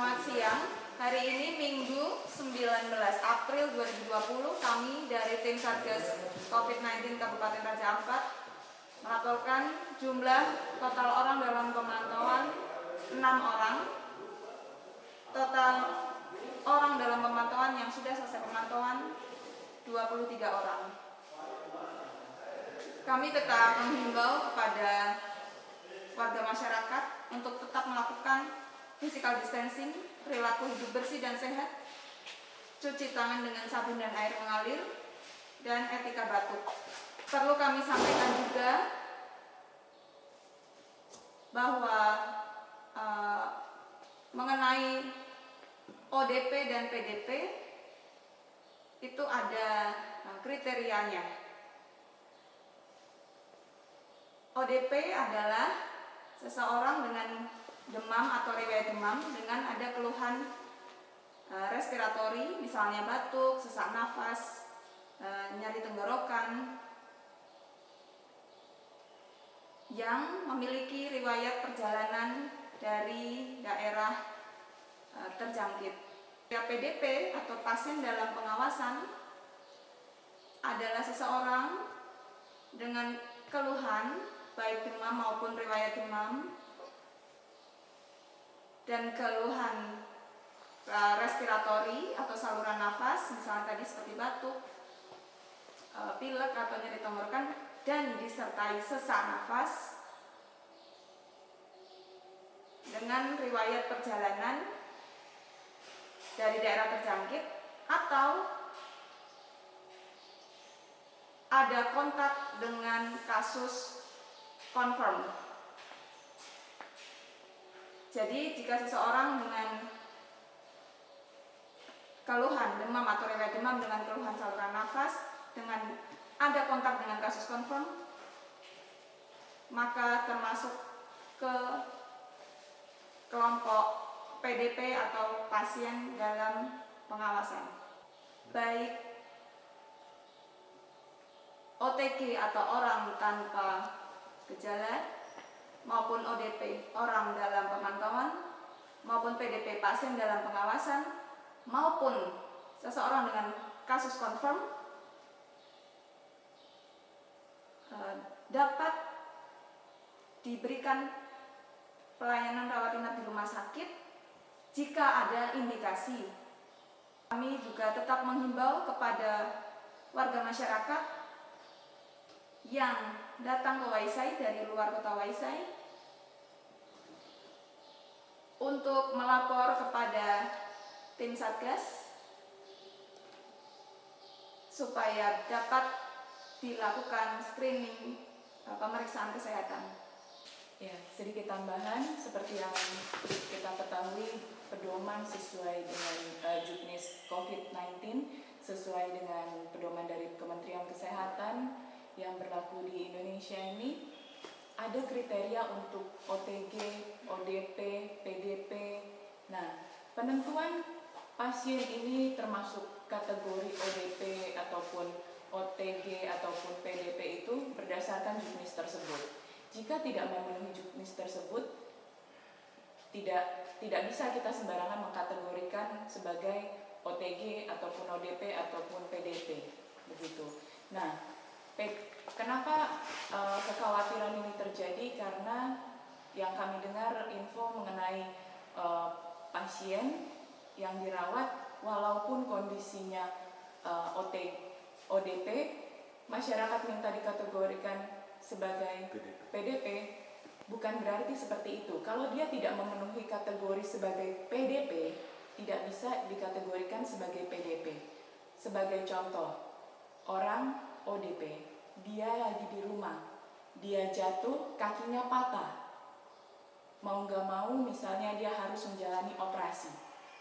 Selamat siang, hari ini Minggu 19 April 2020 kami dari tim Satgas COVID-19 Kabupaten Raja Ampat melaporkan jumlah total orang dalam pemantauan 6 orang. Total orang dalam pemantauan yang sudah selesai pemantauan 23 orang. Kami tetap menghimbau kepada warga masyarakat untuk tetap melakukan physical distancing, perilaku hidup bersih dan sehat, cuci tangan dengan sabun dan air mengalir, dan etika batuk. Perlu kami sampaikan juga bahwa mengenai ODP dan PDP itu ada kriterianya. ODP adalah seseorang dengan demam atau riwayat demam dengan ada keluhan respiratori, misalnya batuk, sesak nafas, nyeri tenggorokan, yang memiliki riwayat perjalanan dari daerah terjangkit. PDP atau pasien dalam pengawasan adalah seseorang dengan keluhan baik demam maupun riwayat demam dan keluhan respiratori atau saluran nafas, misalnya tadi seperti batuk, pilek atau nyeri tenggorokan, dan disertai sesak nafas dengan riwayat perjalanan dari daerah terjangkit atau ada kontak dengan kasus confirm. Jadi jika seseorang dengan keluhan demam atau riwayat demam dengan keluhan saluran nafas dengan ada kontak dengan kasus confirm, maka termasuk ke kelompok PDP atau pasien dalam pengawasan. Baik OTG atau orang tanpa gejala maupun ODP orang dalam pemantauan maupun PDP pasien dalam pengawasan maupun seseorang dengan kasus confirm dapat diberikan pelayanan rawat inap di rumah sakit jika ada indikasi. Kami juga tetap menghimbau kepada warga masyarakat yang datang ke Waisai dari luar kota Waisai untuk melapor kepada tim Satgas supaya dapat dilakukan screening pemeriksaan kesehatan. Ya, sedikit tambahan seperti yang kita ketahui, pedoman sesuai dengan juknis COVID-19 sesuai dengan pedoman dari Kementerian Kesehatan yang berlaku di Indonesia ini, ada kriteria untuk OTG, ODP, PDP. Nah, penentuan pasien ini termasuk kategori ODP ataupun OTG ataupun PDP itu berdasarkan juknis tersebut. Jika tidak memenuhi juknis tersebut, tidak bisa kita sembarangan mengkategorikan sebagai OTG ataupun ODP ataupun PDP, begitu. Nah, kenapa kekhawatiran ini terjadi? Karena yang kami dengar info mengenai pasien yang dirawat walaupun kondisinya ODP, masyarakat minta dikategorikan sebagai PDP, bukan berarti seperti itu. Kalau dia tidak memenuhi kategori sebagai PDP, tidak bisa dikategorikan sebagai PDP. Sebagai contoh, orang ODP, dia lagi di rumah, dia jatuh, kakinya patah. Mau gak mau misalnya dia harus menjalani operasi.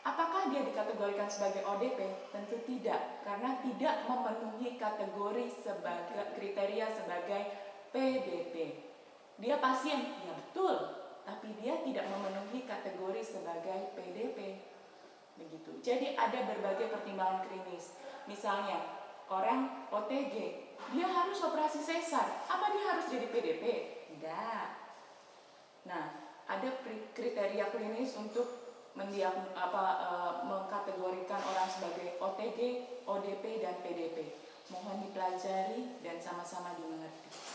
Apakah dia dikategorikan sebagai ODP? Tentu tidak, karena tidak memenuhi kategori sebagai kriteria sebagai PDP. Dia pasien, ya betul, tapi dia tidak memenuhi kategori sebagai PDP. Begitu. Jadi ada berbagai pertimbangan klinis. Misalnya, orang OTG, dia harus operasi sesar. Apa dia harus jadi PDP? Enggak. Nah, ada kriteria klinis untuk mengkategorikan orang sebagai OTG, ODP, dan PDP. Mohon dipelajari dan sama-sama dimengerti.